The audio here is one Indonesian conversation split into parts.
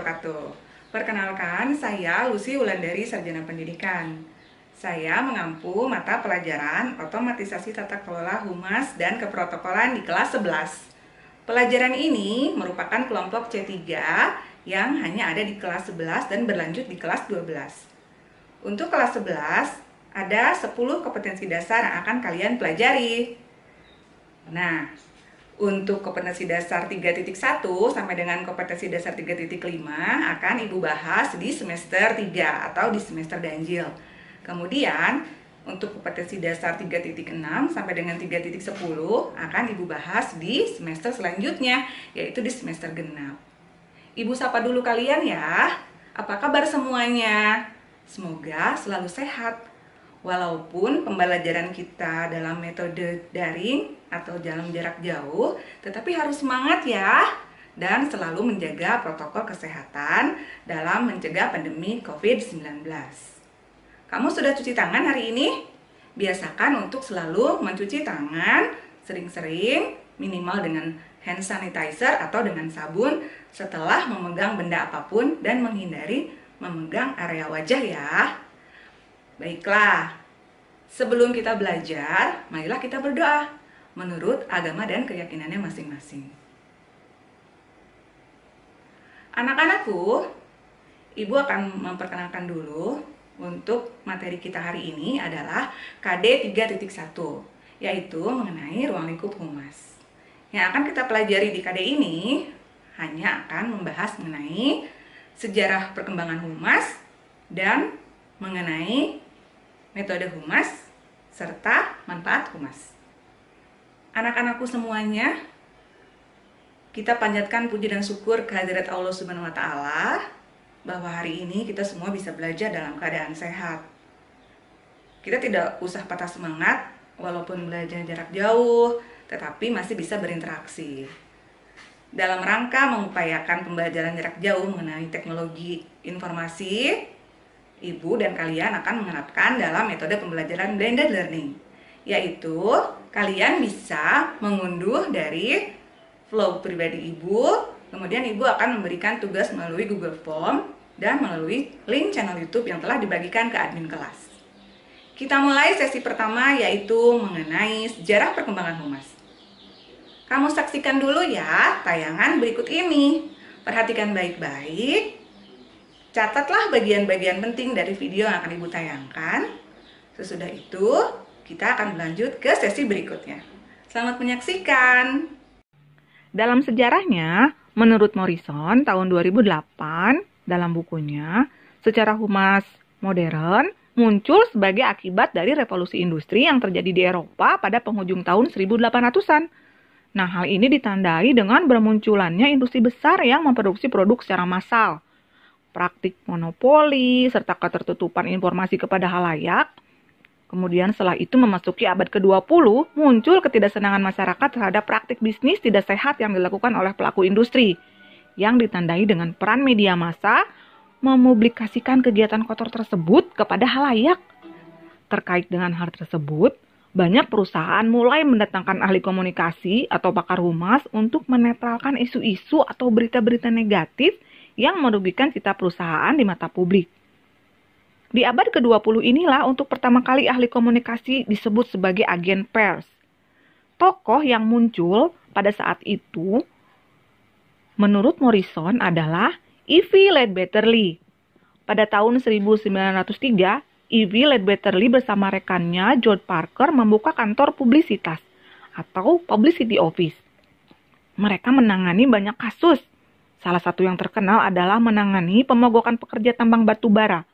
wabarakatuh. Perkenalkan, saya Lucy Wulandari, Sarjana Pendidikan. Saya mengampu mata pelajaran Otomatisasi Tata Kelola Humas dan Keprotokolan di kelas 11. Pelajaran ini merupakan kelompok C3 yang hanya ada di kelas 11 dan berlanjut di kelas 12. Untuk kelas 11, ada 10 kompetensi dasar yang akan kalian pelajari. Nah, untuk kompetensi dasar 3.1 sampai dengan kompetensi dasar 3.5 akan Ibu bahas di semester 3 atau di semester ganjil. Kemudian, untuk kompetensi dasar 3.6 sampai dengan 3.10 akan Ibu bahas di semester selanjutnya, yaitu di semester genap. Ibu sapa dulu kalian ya. Apa kabar semuanya? Semoga selalu sehat. Walaupun pembelajaran kita dalam metode daring atau dalam jarak jauh, tetapi harus semangat ya, dan selalu menjaga protokol kesehatan dalam mencegah pandemi COVID-19. Kamu sudah cuci tangan hari ini? Biasakan untuk selalu mencuci tangan sering-sering, minimal dengan hand sanitizer atau dengan sabun setelah memegang benda apapun dan menghindari memegang area wajah ya. Baiklah, sebelum kita belajar, marilah kita berdoa menurut agama dan keyakinannya masing-masing. Anak-anakku, Ibu akan memperkenalkan dulu untuk materi kita hari ini adalah KD 3.1, yaitu mengenai ruang lingkup humas. Yang akan kita pelajari di KD ini hanya akan membahas mengenai sejarah perkembangan humas dan mengenai metode humas, serta manfaat humas. Anak-anakku semuanya, kita panjatkan puji dan syukur kehadirat Allah Subhanahu wa Ta'ala bahwa hari ini kita semua bisa belajar dalam keadaan sehat. Kita tidak usah patah semangat walaupun belajar jarak jauh, tetapi masih bisa berinteraksi. Dalam rangka mengupayakan pembelajaran jarak jauh mengenai teknologi informasi, Ibu dan kalian akan menerapkan dalam metode pembelajaran blended learning, yaitu kalian bisa mengunduh dari flow pribadi Ibu, kemudian Ibu akan memberikan tugas melalui Google Form dan melalui link channel YouTube yang telah dibagikan ke admin kelas. Kita mulai sesi pertama, yaitu mengenai sejarah perkembangan humas. Kamu saksikan dulu ya tayangan berikut ini. Perhatikan baik-baik. Catatlah bagian-bagian penting dari video yang akan Ibu tayangkan. Sesudah itu, kita akan berlanjut ke sesi berikutnya. Selamat menyaksikan. Dalam sejarahnya, menurut Morrison tahun 2008, dalam bukunya, secara humas modern muncul sebagai akibat dari revolusi industri yang terjadi di Eropa pada penghujung tahun 1800-an. Nah, hal ini ditandai dengan bermunculannya industri besar yang memproduksi produk secara massal, praktik monopoli, serta ketertutupan informasi kepada halayak. Kemudian setelah itu memasuki abad ke-20, muncul ketidaksenangan masyarakat terhadap praktik bisnis tidak sehat yang dilakukan oleh pelaku industri, yang ditandai dengan peran media massa mempublikasikan kegiatan kotor tersebut kepada halayak. Terkait dengan hal tersebut, banyak perusahaan mulai mendatangkan ahli komunikasi atau pakar humas untuk menetralkan isu-isu atau berita-berita negatif yang merugikan citra perusahaan di mata publik. Di abad ke-20 inilah untuk pertama kali ahli komunikasi disebut sebagai agen pers. Tokoh yang muncul pada saat itu, menurut Morrison, adalah E.V. Ledbetter-Lee. Pada tahun 1903, E.V. Ledbetter-Lee bersama rekannya George Parker membuka kantor publisitas atau publicity office. Mereka menangani banyak kasus. Salah satu yang terkenal adalah menangani pemogokan pekerja tambang batu bara.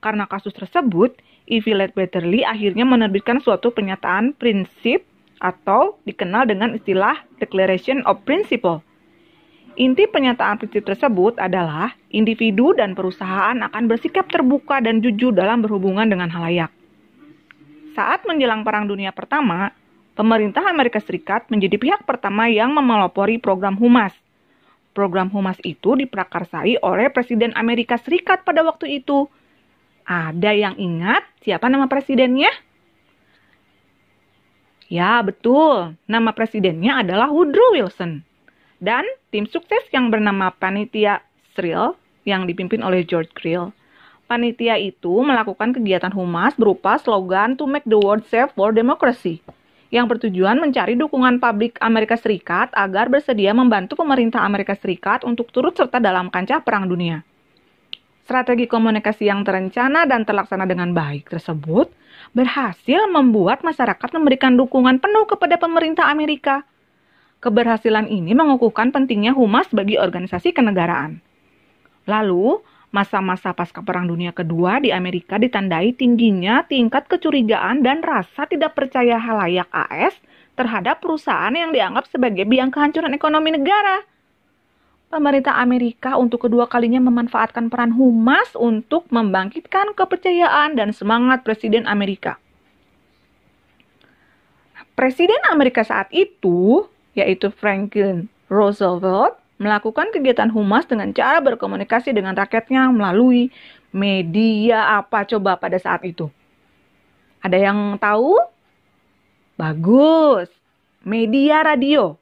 Karena kasus tersebut, E.V. Ledbetter-Lee akhirnya menerbitkan suatu pernyataan prinsip atau dikenal dengan istilah Declaration of Principle. Inti pernyataan prinsip tersebut adalah individu dan perusahaan akan bersikap terbuka dan jujur dalam berhubungan dengan halayak. Saat menjelang Perang Dunia Pertama, pemerintah Amerika Serikat menjadi pihak pertama yang memelopori program humas. Program humas itu diprakarsai oleh Presiden Amerika Serikat pada waktu itu. Ada yang ingat siapa nama presidennya? Ya, betul. Nama presidennya adalah Woodrow Wilson. Dan tim sukses yang bernama Panitia Israel yang dipimpin oleh George Creel. Panitia itu melakukan kegiatan humas berupa slogan "To make the world safe for democracy", yang bertujuan mencari dukungan publik Amerika Serikat agar bersedia membantu pemerintah Amerika Serikat untuk turut serta dalam kancah perang dunia. Strategi komunikasi yang terencana dan terlaksana dengan baik tersebut berhasil membuat masyarakat memberikan dukungan penuh kepada pemerintah Amerika. Keberhasilan ini mengukuhkan pentingnya humas bagi organisasi kenegaraan. Lalu, masa-masa pasca Perang Dunia Kedua di Amerika ditandai tingginya tingkat kecurigaan dan rasa tidak percaya halayak AS terhadap perusahaan yang dianggap sebagai biang kehancuran ekonomi negara. Pemerintah Amerika untuk kedua kalinya memanfaatkan peran humas untuk membangkitkan kepercayaan dan semangat Presiden Amerika. Presiden Amerika saat itu, yaitu Franklin Roosevelt, melakukan kegiatan humas dengan cara berkomunikasi dengan rakyatnya melalui media apa coba pada saat itu? Ada yang tahu? Bagus, media radio.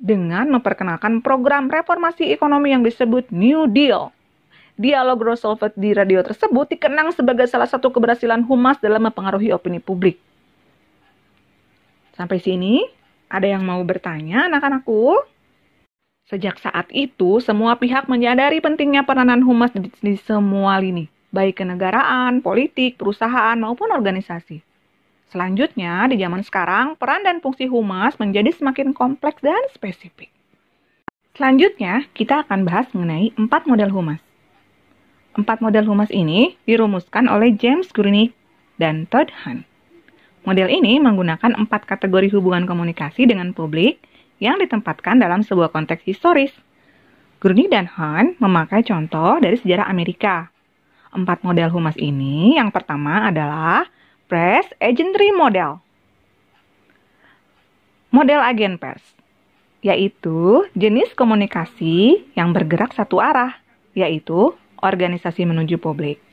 Dengan memperkenalkan program reformasi ekonomi yang disebut New Deal. Dialog Roosevelt di radio tersebut dikenang sebagai salah satu keberhasilan humas dalam mempengaruhi opini publik. Sampai sini, ada yang mau bertanya, anak-anakku? Sejak saat itu, semua pihak menyadari pentingnya peranan humas di semua lini, baik kenegaraan, politik, perusahaan, maupun organisasi. Selanjutnya, di zaman sekarang, peran dan fungsi humas menjadi semakin kompleks dan spesifik. Selanjutnya, kita akan bahas mengenai 4 model humas. 4 model humas ini dirumuskan oleh James Gurnick dan Todd Hahn. Model ini menggunakan 4 kategori hubungan komunikasi dengan publik yang ditempatkan dalam sebuah konteks historis. Gurnick dan Hahn memakai contoh dari sejarah Amerika. 4 model humas ini, yang pertama adalah Press Agentry Model. Model agen pers, yaitu jenis komunikasi yang bergerak satu arah, yaitu organisasi menuju publik.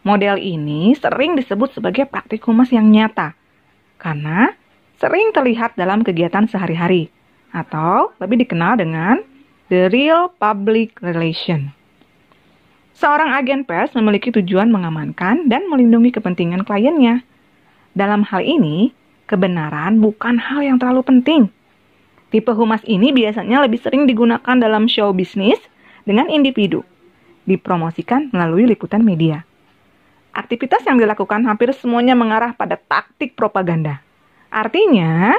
Model ini sering disebut sebagai praktik humas yang nyata, karena sering terlihat dalam kegiatan sehari-hari, atau lebih dikenal dengan the real public relation. Seorang agen pers memiliki tujuan mengamankan dan melindungi kepentingan kliennya. Dalam hal ini, kebenaran bukan hal yang terlalu penting. Tipe humas ini biasanya lebih sering digunakan dalam show bisnis dengan individu, dipromosikan melalui liputan media. Aktivitas yang dilakukan hampir semuanya mengarah pada taktik propaganda. Artinya,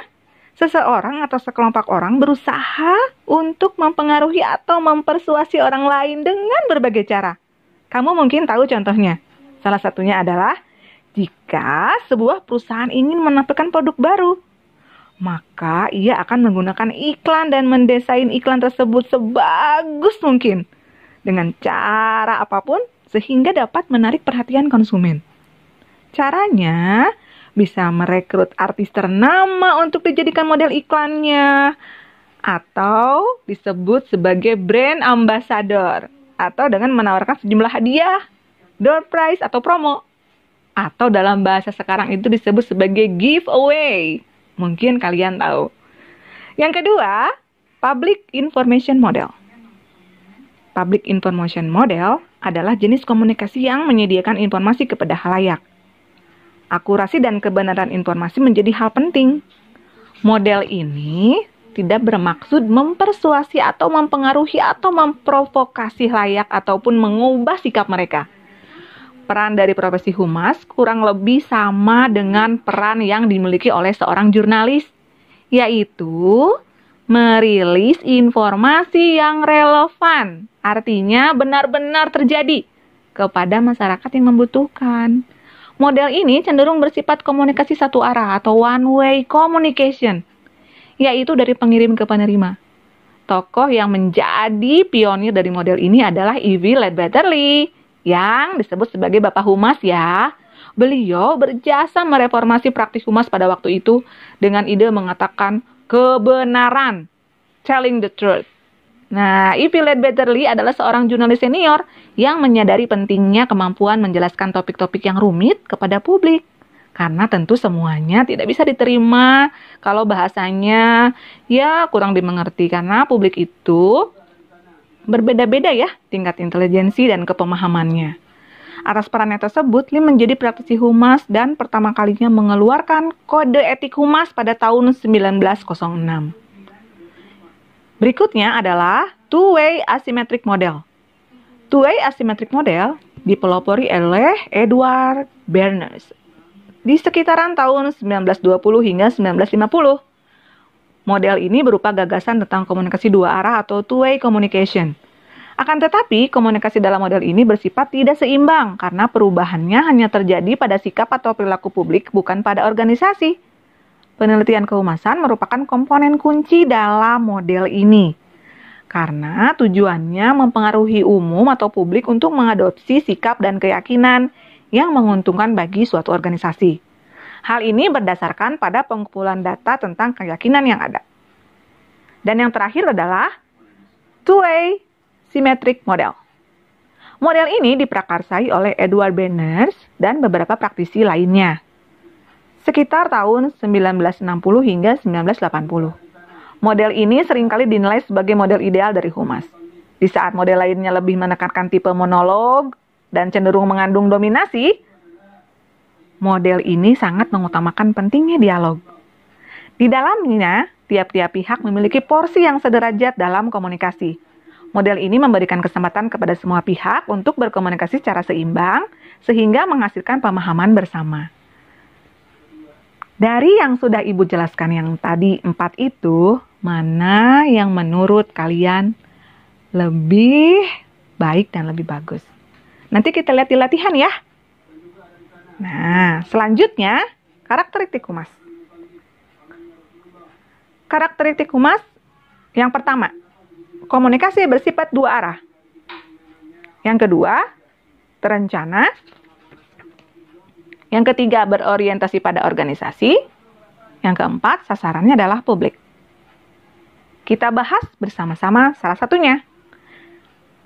seseorang atau sekelompok orang berusaha untuk mempengaruhi atau mempersuasi orang lain dengan berbagai cara. Kamu mungkin tahu contohnya. Salah satunya adalah jika sebuah perusahaan ingin menampilkan produk baru, maka ia akan menggunakan iklan dan mendesain iklan tersebut sebagus mungkin dengan cara apapun sehingga dapat menarik perhatian konsumen. Caranya bisa merekrut artis ternama untuk dijadikan model iklannya, atau disebut sebagai brand ambassador, atau dengan menawarkan sejumlah hadiah, door prize atau promo, atau dalam bahasa sekarang itu disebut sebagai giveaway. Mungkin kalian tahu. Yang kedua, Public Information Model. Public Information Model adalah jenis komunikasi yang menyediakan informasi kepada khalayak. Akurasi dan kebenaran informasi menjadi hal penting. Model ini tidak bermaksud mempersuasi atau mempengaruhi atau memprovokasi khalayak ataupun mengubah sikap mereka. Peran dari profesi humas kurang lebih sama dengan peran yang dimiliki oleh seorang jurnalis, yaitu merilis informasi yang relevan, artinya benar-benar terjadi kepada masyarakat yang membutuhkan. Model ini cenderung bersifat komunikasi satu arah atau one-way communication, yaitu dari pengirim ke penerima. Tokoh yang menjadi pionir dari model ini adalah E.V. Ledbetter-Lee, yang disebut sebagai Bapak Humas ya. Beliau berjasa mereformasi praktik humas pada waktu itu dengan ide mengatakan kebenaran, telling the truth. Nah, E.V. Ledbetter-Lee adalah seorang jurnalis senior yang menyadari pentingnya kemampuan menjelaskan topik-topik yang rumit kepada publik. Karena tentu semuanya tidak bisa diterima kalau bahasanya ya kurang dimengerti, karena publik itu Berbeda-beda ya tingkat intelijensi dan kepemahamannya. Atas perannya tersebut, Lim menjadi praktisi humas dan pertama kalinya mengeluarkan kode etik humas pada tahun 1906. Berikutnya adalah Two-Way Asymmetric Model. Two-Way Asymmetric Model dipelopori oleh Edward Bernays di sekitaran tahun 1920 hingga 1950. Model ini berupa gagasan tentang komunikasi dua arah atau two-way communication. Akan tetapi, komunikasi dalam model ini bersifat tidak seimbang karena perubahannya hanya terjadi pada sikap atau perilaku publik, bukan pada organisasi. Penelitian kehumasan merupakan komponen kunci dalam model ini karena tujuannya mempengaruhi umum atau publik untuk mengadopsi sikap dan keyakinan yang menguntungkan bagi suatu organisasi. Hal ini berdasarkan pada pengumpulan data tentang keyakinan yang ada. Dan yang terakhir adalah Two-Way Symmetric Model. Model ini diprakarsai oleh Edward Bernays dan beberapa praktisi lainnya sekitar tahun 1960 hingga 1980. Model ini seringkali dinilai sebagai model ideal dari humas. Di saat model lainnya lebih menekankan tipe monolog dan cenderung mengandung dominasi, model ini sangat mengutamakan pentingnya dialog. Di dalamnya, tiap-tiap pihak memiliki porsi yang sederajat dalam komunikasi. Model ini memberikan kesempatan kepada semua pihak untuk berkomunikasi secara seimbang, sehingga menghasilkan pemahaman bersama. Dari yang sudah Ibu jelaskan yang tadi 4 itu, mana yang menurut kalian lebih baik dan lebih bagus? Nanti kita lihat di latihan ya. Nah, selanjutnya, karakteristik humas. Karakteristik humas yang pertama, komunikasi bersifat dua arah. Yang kedua, terencana. Yang ketiga, berorientasi pada organisasi. Yang keempat, sasarannya adalah publik. Kita bahas bersama-sama salah satunya.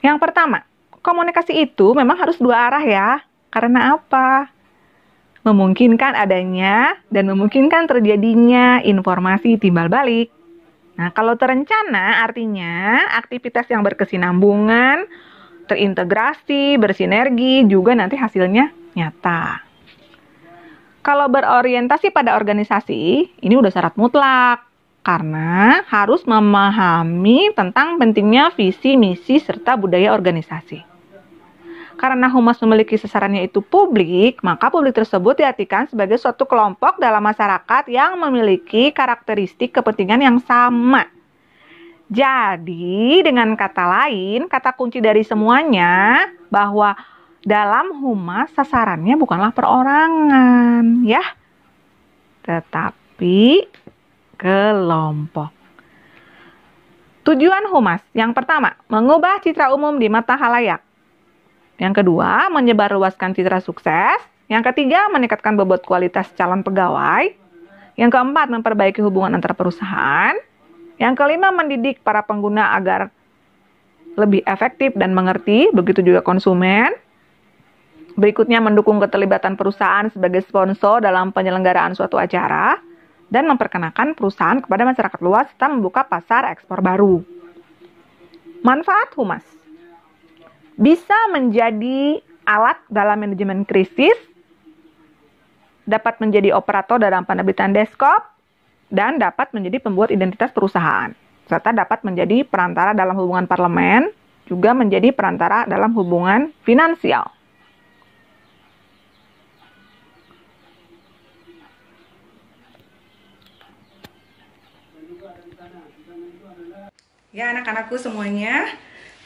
Yang pertama, komunikasi itu memang harus dua arah ya. Karena apa? Memungkinkan adanya dan memungkinkan terjadinya informasi timbal balik. Nah, kalau terencana artinya aktivitas yang berkesinambungan, terintegrasi, bersinergi, juga nanti hasilnya nyata. Kalau berorientasi pada organisasi, ini udah syarat mutlak. Karena harus memahami tentang pentingnya visi, misi, serta budaya organisasi. Karena humas memiliki sasarannya itu publik, maka publik tersebut diartikan sebagai suatu kelompok dalam masyarakat yang memiliki karakteristik kepentingan yang sama. Jadi, dengan kata lain, kata kunci dari semuanya bahwa dalam humas sasarannya bukanlah perorangan, ya, tetapi kelompok. Tujuan humas yang pertama, mengubah citra umum di mata khalayak. Yang kedua, menyebarluaskan citra sukses. Yang ketiga, meningkatkan bobot kualitas calon pegawai. Yang keempat, memperbaiki hubungan antar perusahaan. Yang kelima, mendidik para pengguna agar lebih efektif dan mengerti, begitu juga konsumen. Berikutnya, mendukung keterlibatan perusahaan sebagai sponsor dalam penyelenggaraan suatu acara. Dan memperkenalkan perusahaan kepada masyarakat luas serta membuka pasar ekspor baru. Manfaat humas bisa menjadi alat dalam manajemen krisis, dapat menjadi operator dalam penerbitan deskop, dan dapat menjadi pembuat identitas perusahaan, serta dapat menjadi perantara dalam hubungan parlemen, juga menjadi perantara dalam hubungan finansial. Ya, anak-anakku semuanya,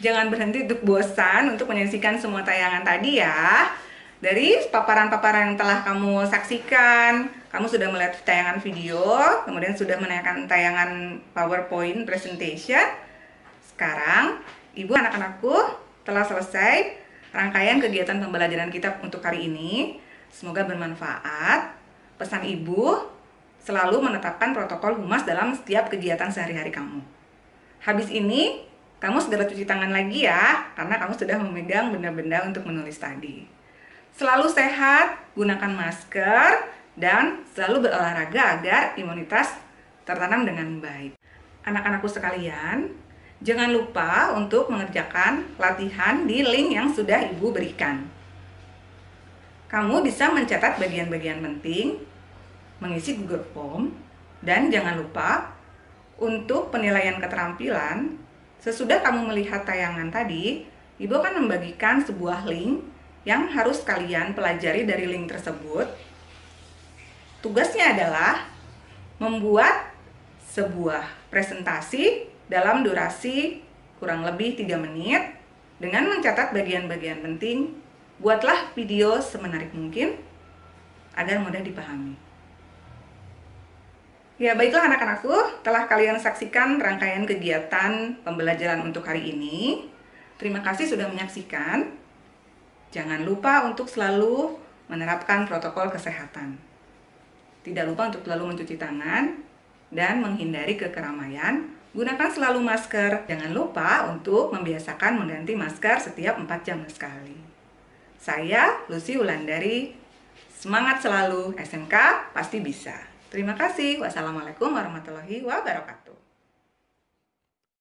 jangan berhenti untuk bosan untuk menyaksikan semua tayangan tadi ya. Dari paparan-paparan yang telah kamu saksikan, kamu sudah melihat tayangan video, kemudian sudah menayangkan tayangan PowerPoint presentation. Sekarang, Ibu anak-anakku telah selesai rangkaian kegiatan pembelajaran kita untuk hari ini. Semoga bermanfaat. Pesan Ibu, selalu menetapkan protokol humas dalam setiap kegiatan sehari-hari kamu. Habis ini, kamu segera cuci tangan lagi ya, karena kamu sudah memegang benda-benda untuk menulis tadi. Selalu sehat, gunakan masker, dan selalu berolahraga agar imunitas tertanam dengan baik. Anak-anakku sekalian, Jangan lupa untuk mengerjakan latihan di link yang sudah Ibu berikan. Kamu bisa mencatat bagian-bagian penting, mengisi Google Form, dan jangan lupa untuk penilaian keterampilan. Sesudah kamu melihat tayangan tadi, Ibu akan membagikan sebuah link yang harus kalian pelajari dari link tersebut. Tugasnya adalah membuat sebuah presentasi dalam durasi kurang lebih 3 menit dengan mencatat bagian-bagian penting. Buatlah video semenarik mungkin agar mudah dipahami. Ya, baiklah anak-anakku, telah kalian saksikan rangkaian kegiatan pembelajaran untuk hari ini. Terima kasih sudah menyaksikan. Jangan lupa untuk selalu menerapkan protokol kesehatan. Tidak lupa untuk selalu mencuci tangan dan menghindari keramaian. Gunakan selalu masker. Jangan lupa untuk membiasakan mengganti masker setiap 4 jam sekali. Saya Lucy Wulandari. Semangat selalu, SMK pasti bisa. Terima kasih. Wassalamualaikum warahmatullahi wabarakatuh.